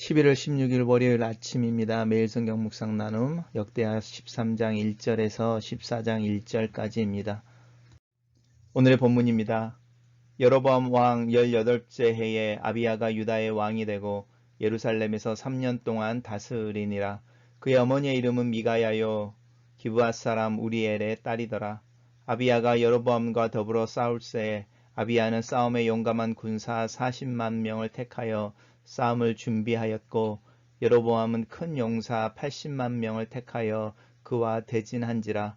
11월 16일 월요일 아침입니다. 매일 성경 묵상 나눔 역대하 13장 1절에서 14장 1절까지입니다. 오늘의 본문입니다. 여로보암 왕 18째 해에 아비야가 유다의 왕이 되고 예루살렘에서 3년 동안 다스리니라. 그의 어머니의 이름은 미가야요 기브앗 사람 우리엘의 딸이더라. 아비야가 여로보암과 더불어 싸울새 아비야는 싸움에 용감한 군사 40만 명을 택하여 싸움을 준비하였고 여로보암은 큰 용사 80만 명을 택하여 그와 대진한지라.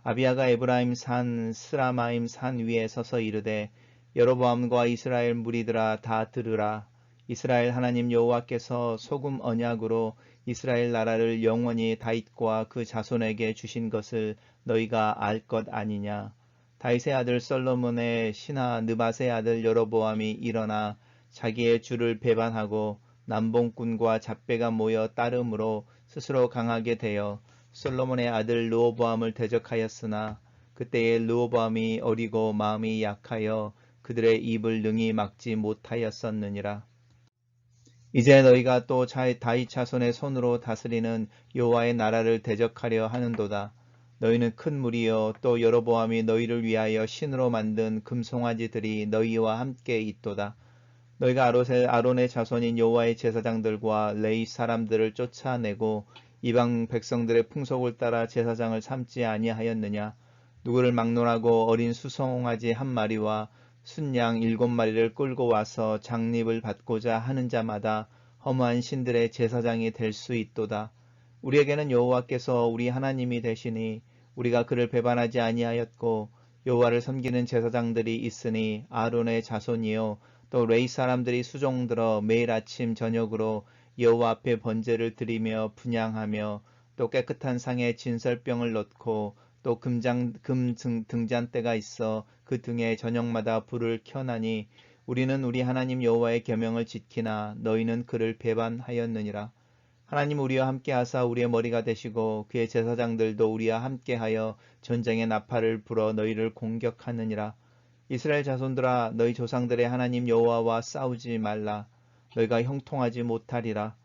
아비야가 에브라임 산 스라마임 산 위에 서서 이르되 여로보암과 이스라엘 무리들아 다 들으라. 이스라엘 하나님 여호와께서 소금 언약으로 이스라엘 나라를 영원히 다윗과 그 자손에게 주신 것을 너희가 알 것 아니냐. 다윗의 아들 솔로몬의 신하 느밧의 아들 여로보암이 일어나 자기의 주를 배반하고 남봉꾼과 잡배가 모여 따름으로 스스로 강하게 되어 솔로몬의 아들 르호보암을 대적하였으나 그때에 르호보암이 어리고 마음이 약하여 그들의 입을 능히 막지 못하였었느니라. 이제 너희가 또 다윗 자손의 손으로 다스리는 여호와의 나라를 대적하려 하는도다. 너희는 큰 무리여 또 여로보암이 너희를 위하여 신으로 만든 금송아지들이 너희와 함께 있도다. 너희가 아론의 자손인 여호와의 제사장들과 레위 사람들을 쫓아내고 이방 백성들의 풍속을 따라 제사장을 삼지 아니하였느냐. 누구를 막론하고 어린 수송아지 한 마리와 순양 7마리를 끌고 와서 장립을 받고자 하는 자마다 허무한 신들의 제사장이 될 수 있도다. 우리에게는 여호와께서 우리 하나님이 되시니 우리가 그를 배반하지 아니하였고 여호와를 섬기는 제사장들이 있으니 아론의 자손이요 또 레위 사람들이 수종들어 매일 아침 저녁으로 여호와 앞에 번제를 드리며 분향하며 또 깨끗한 상에 진설병을 넣고 또 금 등잔대가 있어 그 등에 저녁마다 불을 켜나니 우리는 우리 하나님 여호와의 계명을 지키나 너희는 그를 배반하였느니라. 하나님 우리와 함께하사 우리의 머리가 되시고 그의 제사장들도 우리와 함께하여 전쟁의 나팔을 불어 너희를 공격하느니라. 이스라엘 자손들아 너희 조상들의 하나님 여호와와 싸우지 말라. 너희가 형통하지 못하리라.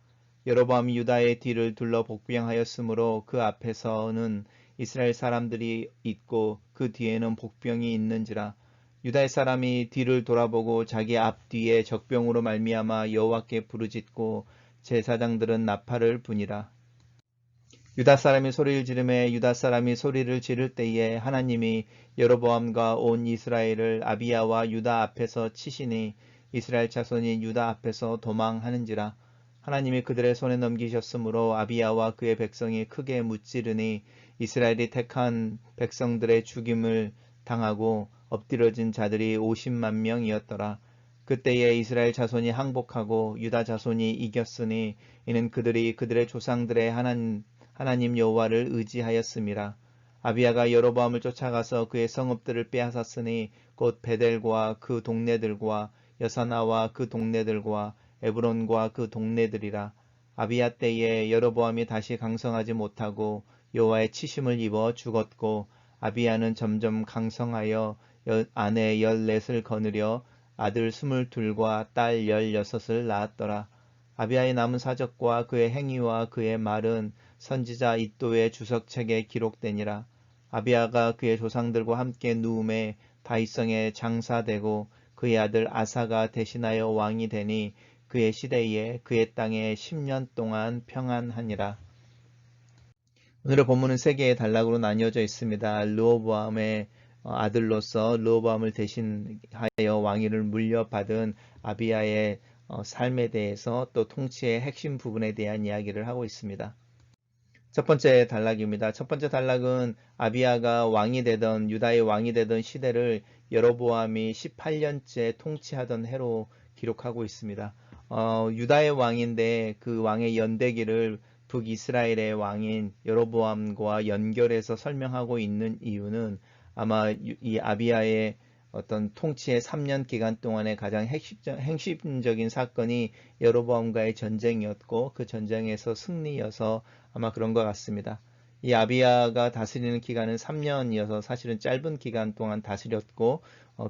여로보암이 유다의 뒤를 둘러 복병하였으므로 그 앞에서는 이스라엘 사람들이 있고 그 뒤에는 복병이 있는지라. 유다의 사람이 뒤를 돌아보고 자기 앞뒤에 적병으로 말미암아 여호와께 부르짖고 제사장들은 나팔을 부니라. 유다 사람이 소리를 지르매 유다 사람이 소리를 지를 때에 하나님이 여로보암과 온 이스라엘을 아비야와 유다 앞에서 치시니 이스라엘 자손이 유다 앞에서 도망하는지라. 하나님이 그들의 손에 넘기셨으므로 아비야와 그의 백성이 크게 무찌르니 이스라엘이 택한 백성들의 죽임을 당하고 엎드러진 자들이 50만 명이었더라. 그때에 이스라엘 자손이 항복하고 유다 자손이 이겼으니 이는 그들이 그들의 조상들의 하나님 여호와를 의지하였음이라. 아비야가 여로보암을 쫓아가서 그의 성읍들을 빼앗았으니 곧 베델과 그 동네들과 여사나와 그 동네들과 에브론과 그 동네들이라. 아비야 때에 여로보암이 다시 강성하지 못하고 여호와의 치심을 입어 죽었고 아비야는 점점 강성하여 아내 14을 거느려 아들 22과 딸 16을 낳았더라. 아비야의 남은 사적과 그의 행위와 그의 말은 선지자 이도의 주석책에 기록되니라. 아비야가 그의 조상들과 함께 누움에 다윗성에 장사되고 그의 아들 아사가 대신하여 왕이 되니 그의 시대에 그의 땅에 10년 동안 평안하니라. 오늘의 본문은 세 개의 단락으로 나뉘어져 있습니다. 르호보암의 아들로서 르호보암을 대신하여 왕위를 물려받은 아비야의 삶에 대해서 또 통치의 핵심 부분에 대한 이야기를 하고 있습니다. 첫 번째 단락입니다. 첫 번째 단락은 아비야가 왕이 되던 유다의 왕이 되던 시대를 여로보암이 18년째 통치하던 해로 기록하고 있습니다. 유다의 왕인데 그 왕의 연대기를 북이스라엘의 왕인 여로보암과 연결해서 설명하고 있는 이유는 아마 이 아비야의 어떤 통치의 3년 기간 동안에 가장 핵심적인 사건이 여로보암과의 전쟁이었고 그 전쟁에서 승리여서 아마 그런 것 같습니다. 이 아비야가 다스리는 기간은 3년이어서 사실은 짧은 기간 동안 다스렸고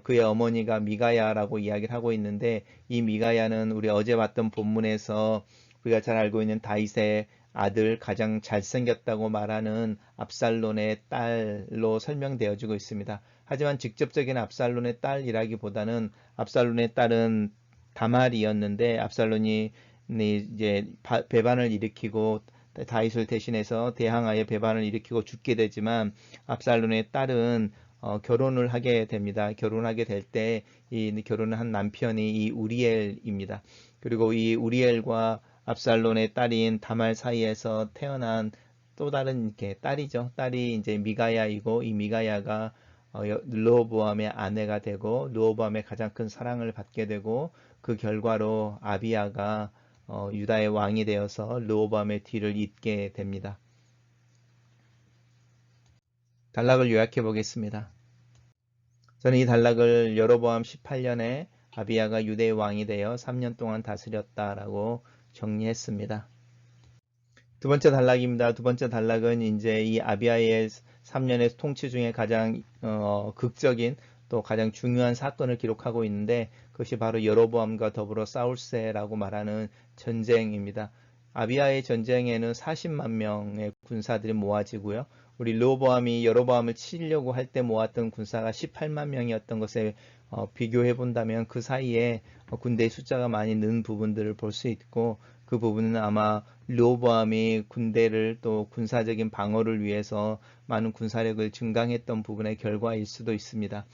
그의 어머니가 미가야라고 이야기를 하고 있는데 이 미가야는 우리 어제 봤던 본문에서 우리가 잘 알고 있는 다윗의 아들, 가장 잘생겼다고 말하는 압살론의 딸로 설명되어지고 있습니다. 하지만 직접적인 압살론의 딸이라기보다는 압살론의 딸은 다말이었는데 압살론이 이제 배반을 일으키고 다윗을 대신해서 대항하여 배반을 일으키고 죽게 되지만 압살론의 딸은 결혼을 하게 됩니다. 결혼하게 될 때 이 결혼을 한 남편이 이 우리엘입니다. 그리고 이 우리엘과 압살론의 딸인 다말 사이에서 태어난 또 다른 이렇게 딸이죠. 딸이 이제 미가야이고 이 미가야가 르호보암의 아내가 되고 르호보암의 가장 큰 사랑을 받게 되고 그 결과로 아비야가 유다의 왕이 되어서 르호보암의 뒤를 잇게 됩니다. 단락을 요약해 보겠습니다. 저는 이 단락을 여로보암 18년에 아비야가 유대의 왕이 되어 3년 동안 다스렸다라고 정리했습니다. 두 번째 단락입니다. 두 번째 단락은 이제 이 아비야의 3년의 통치 중에 가장 극적인 또 가장 중요한 사건을 기록하고 있는데 그것이 바로 여로보암과 더불어 싸울세라고 말하는 전쟁입니다. 아비야의 전쟁에는 40만 명의 군사들이 모아지고요. 우리 르호보암이 여로보암을 치려고 할 때 모았던 군사가 18만 명이었던 것에 비교해 본다면 그 사이에 군대의 숫자가 많이 는 부분들을 볼 수 있고 그 부분은 아마 르호보암이 군대를 또 군사적인 방어를 위해서 많은 군사력을 증강했던 부분의 결과일 수도 있습니다.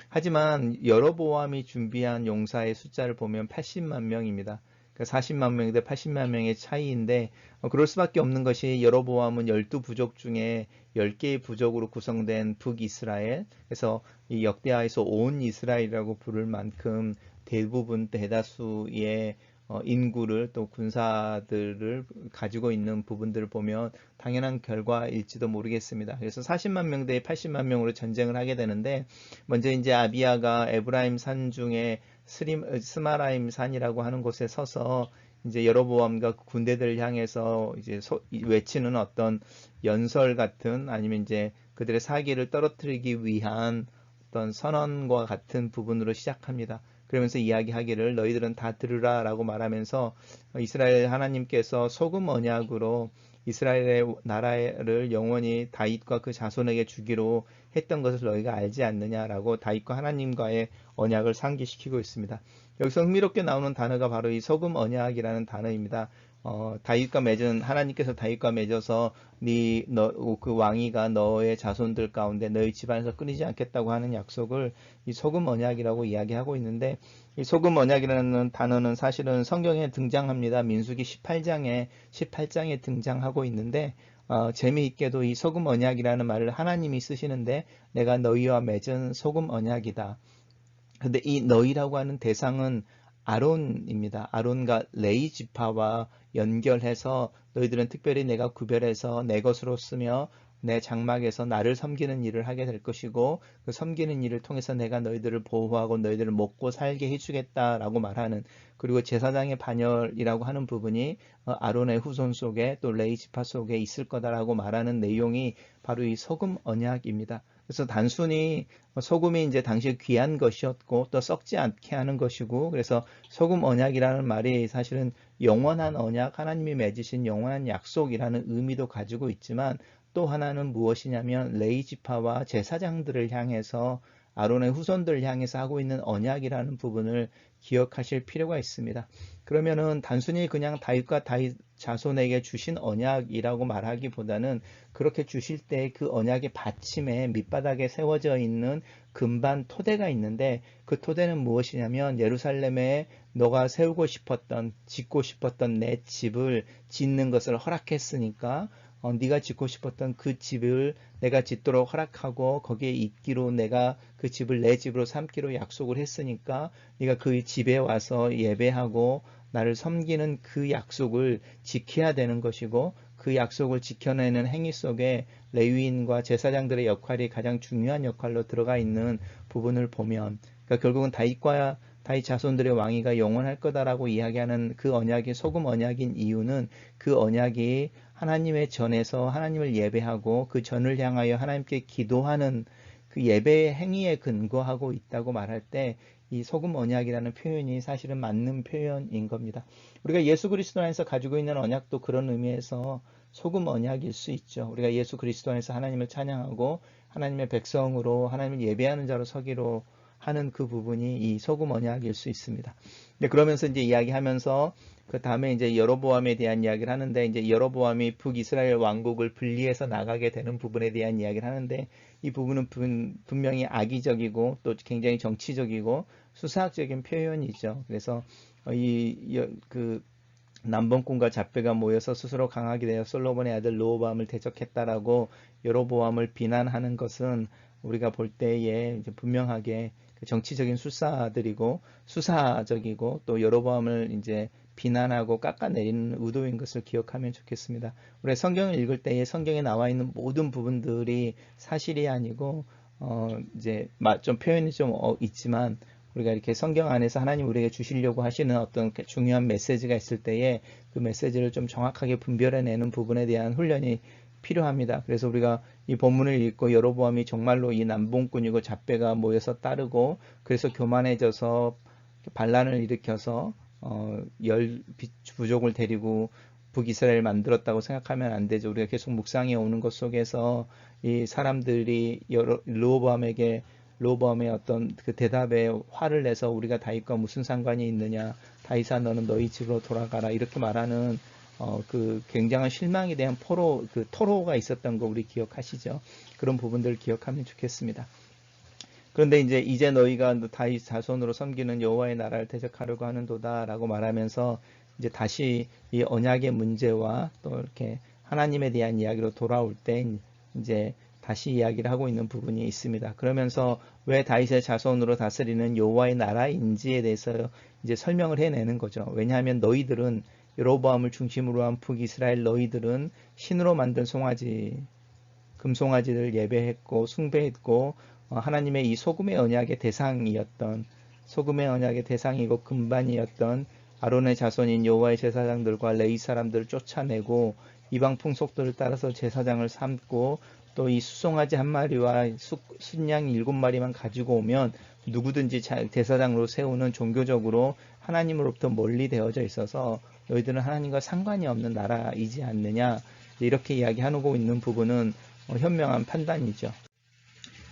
하지만 여로보암이 준비한 용사의 숫자를 보면 80만 명입니다. 40만 명 대 80만 명의 차이인데 그럴 수밖에 없는 것이 여로보암은 12부족 중에 10개의 부족으로 구성된 북이스라엘, 그래서 이 역대하에서 온 이스라엘이라고 부를 만큼 대부분 대다수의 인구를 또 군사들을 가지고 있는 부분들을 보면 당연한 결과일지도 모르겠습니다. 그래서 40만 명 대 80만 명으로 전쟁을 하게 되는데 먼저 이제 아비야가 에브라임 산 중에 스마라임 산이라고 하는 곳에 서서 이제 여로보암과 군대들을 향해서 이제 외치는 어떤 연설 같은 아니면 이제 그들의 사기를 떨어뜨리기 위한 어떤 선언과 같은 부분으로 시작합니다. 그러면서 이야기하기를 너희들은 다 들으라 라고 말하면서 이스라엘 하나님께서 소금 언약으로 이스라엘의 나라를 영원히 다윗과 그 자손에게 주기로 했던 것을 너희가 알지 않느냐라고 다윗과 하나님과의 언약을 상기시키고 있습니다. 여기서 흥미롭게 나오는 단어가 바로 이 소금 언약이라는 단어입니다. 하나님께서 다윗과 맺어서 그 왕위가 너의 자손들 가운데 너희 집안에서 끊이지 않겠다고 하는 약속을 이 소금 언약이라고 이야기하고 있는데 이 소금 언약이라는 단어는 사실은 성경에 등장합니다. 민수기 18장에 등장하고 있는데 재미있게도 이 소금 언약이라는 말을 하나님이 쓰시는데 내가 너희와 맺은 소금 언약이다. 근데 이 너희라고 하는 대상은 아론입니다. 아론과 레위 지파와 연결해서 너희들은 특별히 내가 구별해서 내 것으로 쓰며 내 장막에서 나를 섬기는 일을 하게 될 것이고 그 섬기는 일을 통해서 내가 너희들을 보호하고 너희들을 먹고 살게 해주겠다라고 말하는 그리고 제사장의 반열이라고 하는 부분이 아론의 후손 속에 또 레위 지파 속에 있을 거다라고 말하는 내용이 바로 이 소금 언약입니다. 그래서 단순히 소금이 이제 당시 귀한 것이었고 또 썩지 않게 하는 것이고 그래서 소금 언약이라는 말이 사실은 영원한 언약, 하나님이 맺으신 영원한 약속이라는 의미도 가지고 있지만 또 하나는 무엇이냐면 레위 지파와 제사장들을 향해서 아론의 후손들을 향해서 하고 있는 언약이라는 부분을 기억하실 필요가 있습니다. 그러면은 단순히 그냥 다윗과 다윗 자손에게 주신 언약이라고 말하기보다는 그렇게 주실 때 그 언약의 받침에 밑바닥에 세워져 있는 금반 토대가 있는데 그 토대는 무엇이냐면 예루살렘에 너가 세우고 싶었던 짓고 싶었던 내 집을 짓는 것을 허락했으니까 네가 짓고 싶었던 그 집을 내가 짓도록 허락하고 거기에 있기로 내가 그 집을 내 집으로 삼기로 약속을 했으니까 네가 그 집에 와서 예배하고 나를 섬기는 그 약속을 지켜야 되는 것이고 그 약속을 지켜내는 행위 속에 레위인과 제사장들의 역할이 가장 중요한 역할로 들어가 있는 부분을 보면 그러니까 결국은 다윗 자손들의 왕위가 영원할 거다라고 이야기하는 그 언약이 소금 언약인 이유는 그 언약이 하나님의 전에서 하나님을 예배하고 그 전을 향하여 하나님께 기도하는 그 예배의 행위에 근거하고 있다고 말할 때 이 소금 언약이라는 표현이 사실은 맞는 표현인 겁니다. 우리가 예수 그리스도 안에서 가지고 있는 언약도 그런 의미에서 소금 언약일 수 있죠. 우리가 예수 그리스도 안에서 하나님을 찬양하고 하나님의 백성으로 하나님을 예배하는 자로 서기로 하는 그 부분이 이 소금 언약일 수 있습니다. 근데 그러면서 이제 이야기하면서 그 다음에 이제 여로보암에 대한 이야기를 하는데, 이제 여로보암이 북이스라엘 왕국을 분리해서 나가게 되는 부분에 대한 이야기를 하는데, 이 부분은 분명히 악의적이고 또 굉장히 정치적이고 수사학적인 표현이죠. 그래서 그 남봉꾼과 잡배가 모여서 스스로 강하게 되어 솔로몬의 아들 르호보암을 대적했다라고 여로보암을 비난하는 것은 우리가 볼 때에 이제 분명하게 정치적인 수사들이고 수사적이고 또 여로보암을 이제 비난하고 깎아내리는 의도인 것을 기억하면 좋겠습니다. 우리가 성경을 읽을 때에 성경에 나와 있는 모든 부분들이 사실이 아니고 이제 좀 표현이 좀 있지만, 우리가 이렇게 성경 안에서 하나님 우리에게 주시려고 하시는 어떤 중요한 메시지가 있을 때에 그 메시지를 좀 정확하게 분별해내는 부분에 대한 훈련이 필요합니다. 그래서 우리가 이 본문을 읽고 여로보암이 정말로 이 남봉꾼이고 잡배가 모여서 따르고 그래서 교만해져서 반란을 일으켜서 열 부족을 데리고 북이스라엘을 만들었다고 생각하면 안 되죠. 우리가 계속 묵상해 오는 것 속에서 이 사람들이 르호보암의 어떤 그 대답에 화를 내서 우리가 다윗과 무슨 상관이 있느냐, 다윗아 너는 너희 집으로 돌아가라, 이렇게 말하는 그 굉장한 실망에 대한 토로가 있었던 거 우리 기억하시죠? 그런 부분들을 기억하면 좋겠습니다. 그런데 이제 너희가 다윗 자손으로 섬기는 여호와의 나라를 대적하려고 하는도다라고 말하면서 이제 다시 이 언약의 문제와 또 이렇게 하나님에 대한 이야기로 돌아올 때 이제 다시 이야기를 하고 있는 부분이 있습니다. 그러면서 왜 다윗의 자손으로 다스리는 여호와의 나라인지에 대해서 이제 설명을 해내는 거죠. 왜냐하면 너희들은 여로보암을 중심으로 한 북이스라엘 너희들은 신으로 만든 송아지, 금송아지를 예배했고 숭배했고 하나님의 이 소금의 언약의 대상이고 근반이었던 아론의 자손인 여호와의 제사장들과 레위 사람들을 쫓아내고 이방 풍속들을 따라서 제사장을 삼고 또 이 수송아지 한 마리와 순양 7마리만 가지고 오면 누구든지 제사장으로 세우는 종교적으로 하나님으로부터 멀리 되어져 있어서 너희들은 하나님과 상관이 없는 나라이지 않느냐, 이렇게 이야기하고 있는 부분은 현명한 판단이죠.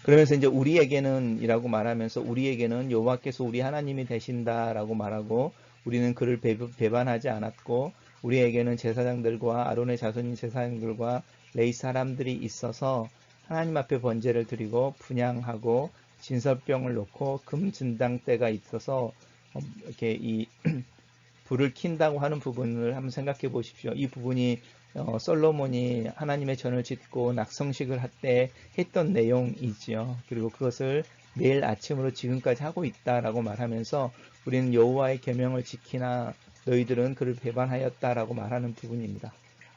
그러면서 이제 우리에게는 말하면서 우리에게는 여호와께서 우리 하나님이 되신다라고 말하고, 우리는 그를 배반하지 않았고 우리에게는 제사장들과 아론의 자손인 제사장들과 레위 사람들이 있어서 하나님 앞에 번제를 드리고 분향하고 진설병을 놓고 금진당대가 있어서 이렇게 이 불을 킨다고 하는 부분을 한번 생각해 보십시오. 이 부분이 솔로몬이 하나님의 전을 짓고 낙성식을 할 때 했던 내용이지요. 그리고 그것을 내일 아침으로 지금까지 하고 있다라고 말하면서 우리는 여호와의 계명을 지키나 너희들은 그를 배반하였다라고 말하는 부분입니다.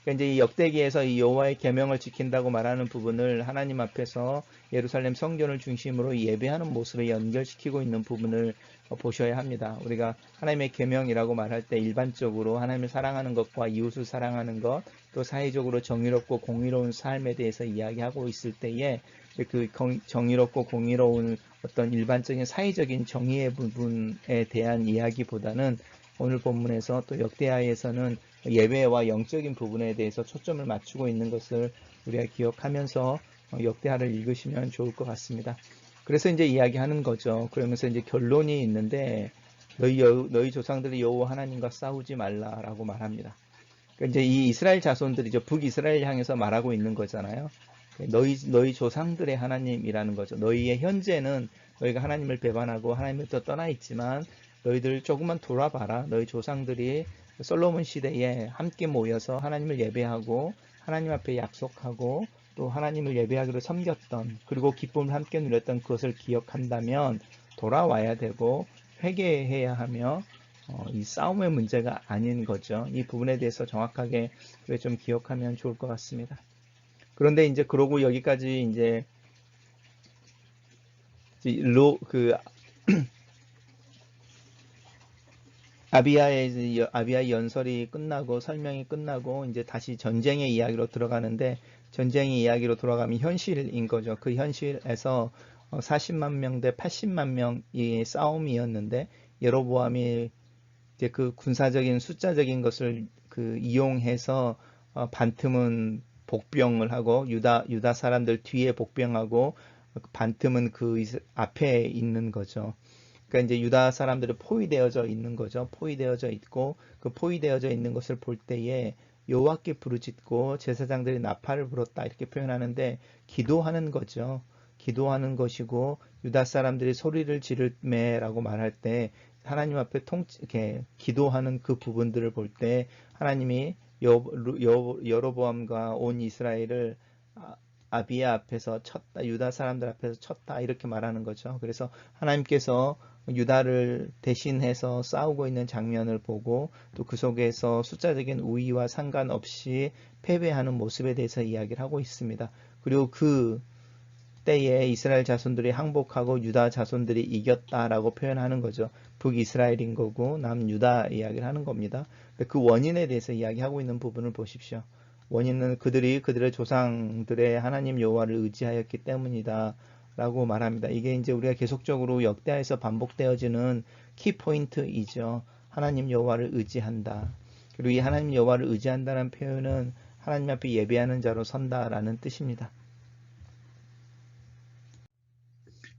그러니까 이제 이 역대기에서 이 여호와의 계명을 지킨다고 말하는 부분을 하나님 앞에서 예루살렘 성전을 중심으로 예배하는 모습에 연결시키고 있는 부분을 보셔야 합니다. 우리가 하나님의 계명이라고 말할 때 일반적으로 하나님을 사랑하는 것과 이웃을 사랑하는 것, 또 사회적으로 정의롭고 공의로운 삶에 대해서 이야기하고 있을 때에 그 정의롭고 공의로운 어떤 일반적인 사회적인 정의의 부분에 대한 이야기보다는 오늘 본문에서 또 역대하에서는 예배와 영적인 부분에 대해서 초점을 맞추고 있는 것을 우리가 기억하면서 역대하를 읽으시면 좋을 것 같습니다. 그래서 이제 이야기하는 거죠. 그러면서 이제 결론이 있는데 너희 조상들이 여호와 하나님과 싸우지 말라라고 말합니다. 그러니까 이제 이 이스라엘 자손들이죠. 북이스라엘 향해서 말하고 있는 거잖아요. 너희 조상들의 하나님이라는 거죠. 너희의 현재는 너희가 하나님을 배반하고 하나님부터 떠나 있지만 너희들 조금만 돌아봐라. 너희 조상들이 솔로몬 시대에 함께 모여서 하나님을 예배하고 하나님 앞에 약속하고 또 하나님을 예배하기로 섬겼던, 그리고 기쁨을 함께 누렸던 그것을 기억한다면 돌아와야 되고 회개해야 하며 이 싸움의 문제가 아닌 거죠. 이 부분에 대해서 정확하게 좀 기억하면 좋을 것 같습니다. 그런데 이제 그러고 여기까지 이제 아비야의 연설이 끝나고 설명이 끝나고 이제 다시 전쟁의 이야기로 들어가는데, 전쟁의 이야기로 돌아가면 현실인 거죠. 그 현실에서 40만 명 대 80만 명의 싸움이었는데 여로보암이 이제 그 군사적인 숫자적인 것을 이용해서 반틈은 복병을 하고 유다 사람들 뒤에 복병하고 반틈은 앞에 있는 거죠. 그러니까 이제 유다 사람들이 포위되어져 있는 거죠. 포위되어져 있고 그 포위되어져 있는 것을 볼 때에 여호와께 부르짖고 제사장들이 나팔을 불었다 이렇게 표현하는데 기도하는 거죠. 기도하는 것이고 유다 사람들이 소리를 지르매라고 말할 때 하나님 앞에 이렇게 기도하는 그 부분들을 볼 때 하나님이 여로보암과 온 이스라엘을 아비야 앞에서 쳤다, 유다 사람들 앞에서 쳤다 이렇게 말하는 거죠. 그래서 하나님께서 유다를 대신해서 싸우고 있는 장면을 보고 또 그 속에서 숫자적인 우위와 상관없이 패배하는 모습에 대해서 이야기를 하고 있습니다. 그리고 그 때에 이스라엘 자손들이 항복하고 유다 자손들이 이겼다라고 표현하는 거죠. 북이스라엘인 거고 남유다 이야기를 하는 겁니다. 그 원인에 대해서 이야기하고 있는 부분을 보십시오. 원인은 그들의 조상들의 하나님 여호와를 의지하였기 때문이다 라고 말합니다. 이게 이제 우리가 계속적으로 역대하에서 반복되어지는 키포인트이죠. 하나님 여호와를 의지한다. 그리고 이 하나님 여호와를 의지한다는 표현은 하나님 앞에 예배하는 자로 선다라는 뜻입니다.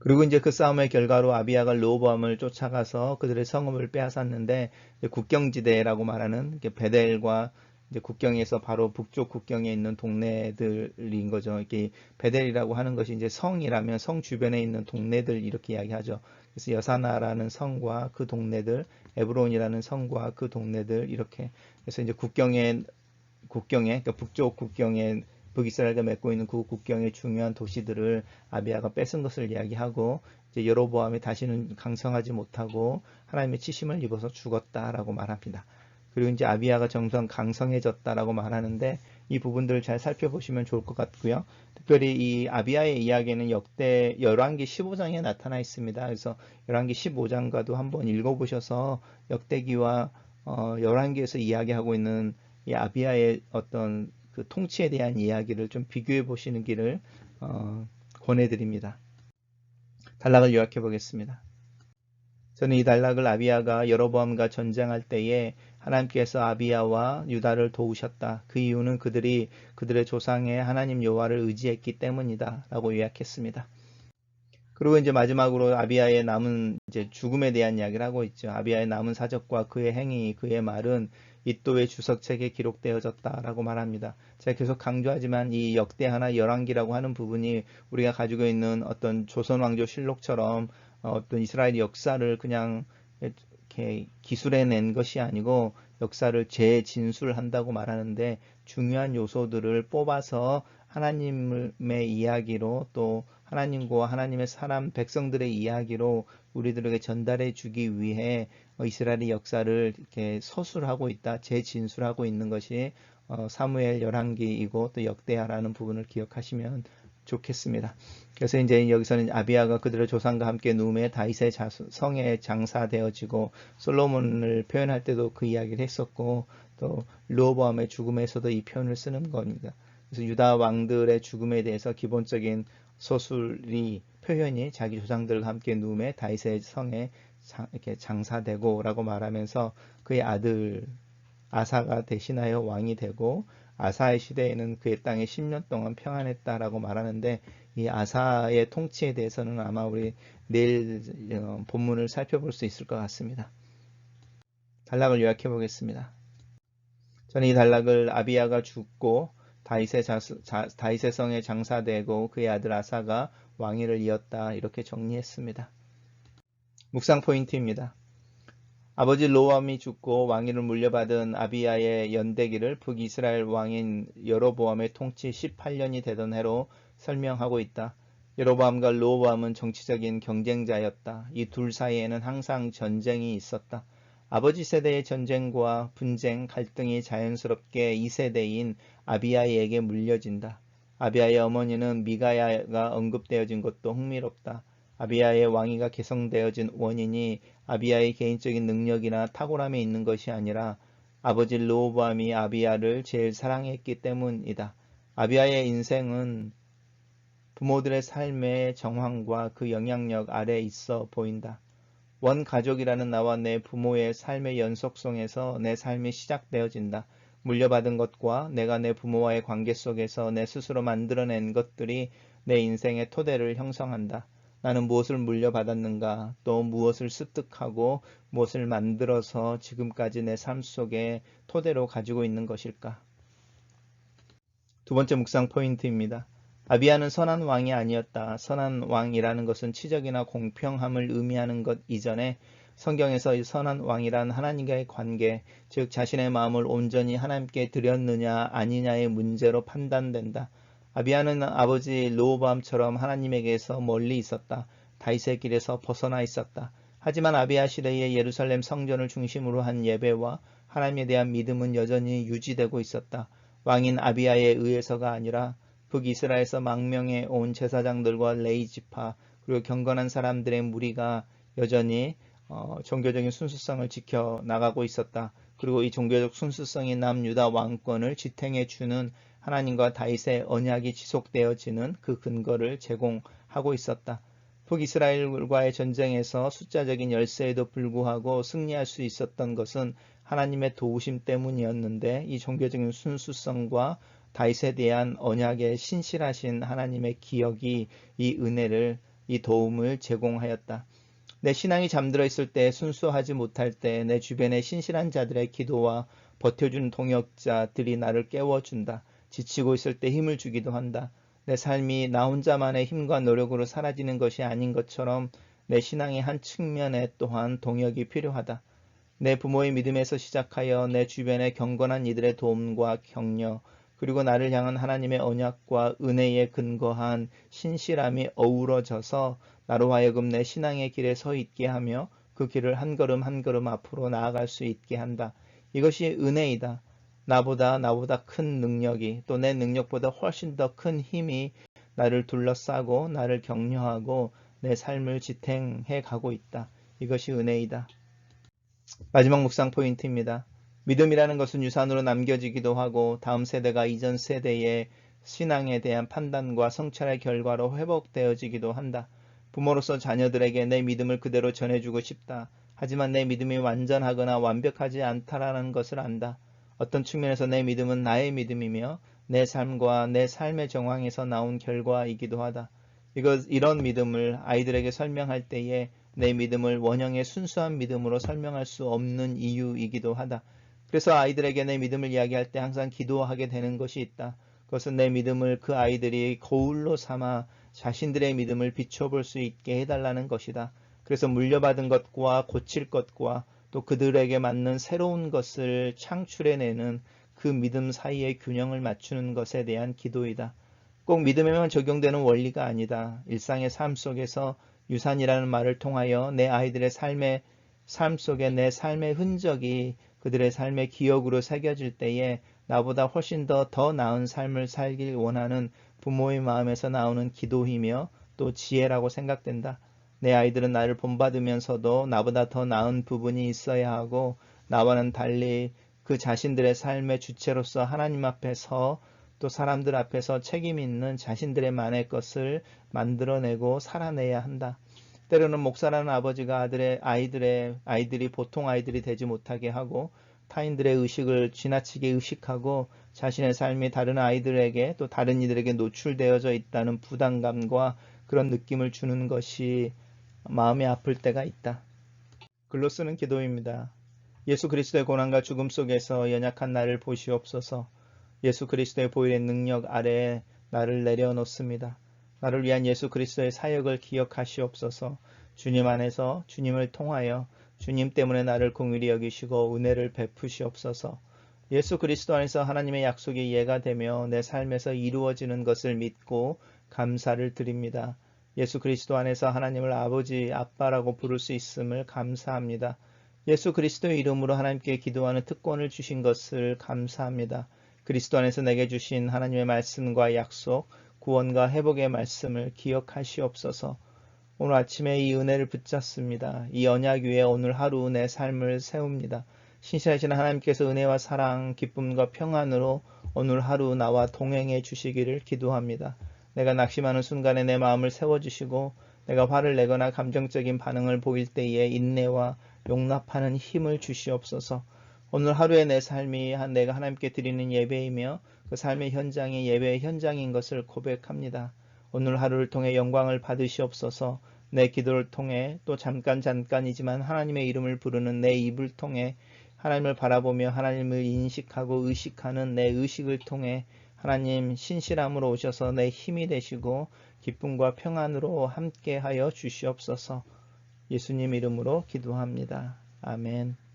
그리고 이제 그 싸움의 결과로 아비야가 르호보암을 쫓아가서 그들의 성읍을 빼앗았는데 국경지대라고 말하는 베델과 이제 국경에서 바로 북쪽 국경에 있는 동네들인 거죠. 이렇게 베델이라고 하는 것이 이제 성이라면 성 주변에 있는 동네들 이렇게 이야기하죠. 그래서 여사나라는 성과 그 동네들, 에브론이라는 성과 그 동네들 이렇게 그래서 이제 그러니까 북쪽 국경에 북이스라엘과 맺고 있는 그 국경의 중요한 도시들을 아비야가 뺏은 것을 이야기하고 이제 여로보암이 다시는 강성하지 못하고 하나님의 치심을 입어서 죽었다라고 말합니다. 그리고 이제 아비야가 정상 강성해졌다라고 말하는데 이 부분들을 잘 살펴보시면 좋을 것 같고요. 특별히 이 아비야의 이야기는 역대 열왕기 15장에 나타나 있습니다. 그래서 열왕기 15장과도 한번 읽어보셔서 역대기와 열왕기에서 이야기하고 있는 이 아비야의 어떤 그 통치에 대한 이야기를 좀 비교해 보시는 길을 권해드립니다. 단락을 요약해 보겠습니다. 저는 이 단락을 아비야가 여로보암과 전쟁할 때에 하나님께서 아비야와 유다를 도우셨다. 그 이유는 그들의 조상의 하나님 여호와를 의지했기 때문이다. 라고 요약했습니다. 그리고 이제 마지막으로 아비야의 남은 이제 죽음에 대한 이야기를 하고 있죠. 아비야의 남은 사적과 그의 행위, 그의 말은 이또의 주석책에 기록되어졌다라고 말합니다. 제가 계속 강조하지만 이 역대하나 열왕기라고 하는 부분이 우리가 가지고 있는 어떤 조선 왕조 실록처럼 어떤 이스라엘 역사를 그냥 이렇게 기술해낸 것이 아니고 역사를 재진술한다고 말하는데 중요한 요소들을 뽑아서 하나님의 이야기로 또 하나님과 하나님의 사람 백성들의 이야기로 우리들에게 전달해 주기 위해 이스라엘의 역사를 이렇게 서술하고 있다, 재진술하고 있는 것이 사무엘 열왕기이고 또 역대하라는 부분을 기억하시면 좋겠습니다. 그래서 이제 여기서는 아비야가 그들의 조상과 함께 누움에 다윗의 성에 장사되어지고 솔로몬을 표현할 때도 그 이야기를 했었고 또 르호보암의 죽음에서도 이 표현을 쓰는 겁니다. 그래서 유다 왕들의 죽음에 대해서 기본적인 서술이 표현이 자기 조상들과 함께 누움에 다윗의 성에 이렇게 장사되고라고 말하면서 그의 아들 아사가 대신하여 왕이 되고 아사의 시대에는 그의 땅에 10년 동안 평안했다라고 말하는데 이 아사의 통치에 대해서는 아마 우리 내일 본문을 살펴볼 수 있을 것 같습니다. 단락을 요약해 보겠습니다. 저는 이 단락을 아비야가 죽고 다윗의 성에 장사되고 그의 아들 아사가 왕위를 이었다 이렇게 정리했습니다. 묵상 포인트입니다. 아버지 르호보암이 죽고 왕위를 물려받은 아비야의 연대기를 북이스라엘 왕인 여로보암의 통치 18년이 되던 해로 설명하고 있다. 여로보암과 르호보암은 정치적인 경쟁자였다. 이 둘 사이에는 항상 전쟁이 있었다. 아버지 세대의 전쟁과 분쟁, 갈등이 자연스럽게 2세대인 아비야에게 물려진다. 아비야의 어머니는 미가야가 언급되어진 것도 흥미롭다. 아비야의 왕위가 개성되어진 원인이 아비야의 개인적인 능력이나 탁월함에 있는 것이 아니라 아버지 르호보암이 아비야를 제일 사랑했기 때문이다. 아비야의 인생은 부모들의 삶의 정황과 그 영향력 아래 있어 보인다. 원 가족이라는 나와 내 부모의 삶의 연속성에서 내 삶이 시작되어진다. 물려받은 것과 내가 내 부모와의 관계 속에서 내 스스로 만들어낸 것들이 내 인생의 토대를 형성한다. 나는 무엇을 물려받았는가, 또 무엇을 습득하고 무엇을 만들어서 지금까지 내 삶 속에 토대로 가지고 있는 것일까? 두 번째 묵상 포인트입니다. 아비야는 선한 왕이 아니었다. 선한 왕이라는 것은 치적이나 공평함을 의미하는 것 이전에 성경에서 이 선한 왕이란 하나님과의 관계, 즉 자신의 마음을 온전히 하나님께 드렸느냐 아니냐의 문제로 판단된다. 아비야는 아버지 르호보암처럼 하나님에게서 멀리 있었다. 다윗의 길에서 벗어나 있었다. 하지만 아비야 시대의 예루살렘 성전을 중심으로 한 예배와 하나님에 대한 믿음은 여전히 유지되고 있었다. 왕인 아비야에 의해서가 아니라 북이스라엘에서 망명해 온 제사장들과 레위 지파 그리고 경건한 사람들의 무리가 여전히 종교적인 순수성을 지켜나가고 있었다. 그리고 이 종교적 순수성이 남유다 왕권을 지탱해 주는 하나님과 다윗의 언약이 지속되어지는 그 근거를 제공하고 있었다. 북이스라엘과의 전쟁에서 숫자적인 열세에도 불구하고 승리할 수 있었던 것은 하나님의 도우심 때문이었는데 이 종교적인 순수성과 다윗에 대한 언약의 신실하신 하나님의 기억이 이 은혜를, 이 도움을 제공하였다. 내 신앙이 잠들어 있을 때, 순수하지 못할 때 내 주변의 신실한 자들의 기도와 버텨준 동역자들이 나를 깨워준다. 지치고 있을 때 힘을 주기도 한다. 내 삶이 나 혼자만의 힘과 노력으로 사라지는 것이 아닌 것처럼 내 신앙의 한 측면에 또한 동역이 필요하다. 내 부모의 믿음에서 시작하여 내 주변의 경건한 이들의 도움과 격려, 그리고 나를 향한 하나님의 언약과 은혜에 근거한 신실함이 어우러져서 나로 하여금 내 신앙의 길에 서 있게 하며 그 길을 한 걸음 한 걸음 앞으로 나아갈 수 있게 한다. 이것이 은혜이다. 나보다 큰 능력이, 또 내 능력보다 훨씬 더 큰 힘이 나를 둘러싸고 나를 격려하고 내 삶을 지탱해 가고 있다. 이것이 은혜이다. 마지막 묵상 포인트입니다. 믿음이라는 것은 유산으로 남겨지기도 하고 다음 세대가 이전 세대의 신앙에 대한 판단과 성찰의 결과로 회복되어지기도 한다. 부모로서 자녀들에게 내 믿음을 그대로 전해주고 싶다. 하지만 내 믿음이 완전하거나 완벽하지 않다라는 것을 안다. 어떤 측면에서 내 믿음은 나의 믿음이며 내 삶과 내 삶의 정황에서 나온 결과이기도 하다. 이런 믿음을 아이들에게 설명할 때에 내 믿음을 원형의 순수한 믿음으로 설명할 수 없는 이유이기도 하다. 그래서 아이들에게 내 믿음을 이야기할 때 항상 기도하게 되는 것이 있다. 그것은 내 믿음을 그 아이들이 거울로 삼아 자신들의 믿음을 비춰볼 수 있게 해달라는 것이다. 그래서 물려받은 것과 고칠 것과 또 그들에게 맞는 새로운 것을 창출해내는 그 믿음 사이의 균형을 맞추는 것에 대한 기도이다. 꼭 믿음에만 적용되는 원리가 아니다. 일상의 삶 속에서 유산이라는 말을 통하여 내 아이들의 삶 속에 내 삶의 흔적이 그들의 삶의 기억으로 새겨질 때에 나보다 훨씬 더 나은 삶을 살길 원하는 부모의 마음에서 나오는 기도이며 또 지혜라고 생각된다. 내 아이들은 나를 본받으면서도 나보다 더 나은 부분이 있어야 하고 나와는 달리 그 자신들의 삶의 주체로서 하나님 앞에서 또 사람들 앞에서 책임 있는 자신들의만의 것을 만들어내고 살아내야 한다. 때로는 목사라는 아버지가 아이들이 보통 아이들이 되지 못하게 하고 타인들의 의식을 지나치게 의식하고 자신의 삶이 다른 아이들에게 또 다른 이들에게 노출되어져 있다는 부담감과 그런 느낌을 주는 것이 마음이 아플 때가 있다. 글로 쓰는 기도입니다. 예수 그리스도의 고난과 죽음 속에서 연약한 나를 보시옵소서. 예수 그리스도의 보혈의 능력 아래에 나를 내려놓습니다. 나를 위한 예수 그리스도의 사역을 기억하시옵소서. 주님 안에서 주님을 통하여 주님 때문에 나를 긍휼히 여기시고 은혜를 베푸시옵소서. 예수 그리스도 안에서 하나님의 약속이 이해가 되며 내 삶에서 이루어지는 것을 믿고 감사를 드립니다. 예수 그리스도 안에서 하나님을 아버지, 아빠라고 부를 수 있음을 감사합니다. 예수 그리스도의 이름으로 하나님께 기도하는 특권을 주신 것을 감사합니다. 그리스도 안에서 내게 주신 하나님의 말씀과 약속, 구원과 회복의 말씀을 기억하시옵소서. 오늘 아침에 이 은혜를 붙잡습니다. 이 언약 위에 오늘 하루 내 삶을 세웁니다. 신실하신 하나님께서 은혜와 사랑, 기쁨과 평안으로 오늘 하루 나와 동행해 주시기를 기도합니다. 내가 낙심하는 순간에 내 마음을 세워주시고 내가 화를 내거나 감정적인 반응을 보일 때에 인내와 용납하는 힘을 주시옵소서. 오늘 하루의 내 삶이 내가 하나님께 드리는 예배이며 그 삶의 현장이 예배의 현장인 것을 고백합니다. 오늘 하루를 통해 영광을 받으시옵소서. 내 기도를 통해 또 잠깐이지만 하나님의 이름을 부르는 내 입을 통해 하나님을 바라보며 하나님을 인식하고 의식하는 내 의식을 통해 하나님 신실함으로 오셔서 내 힘이 되시고 기쁨과 평안으로 함께하여 주시옵소서. 예수님 이름으로 기도합니다. 아멘.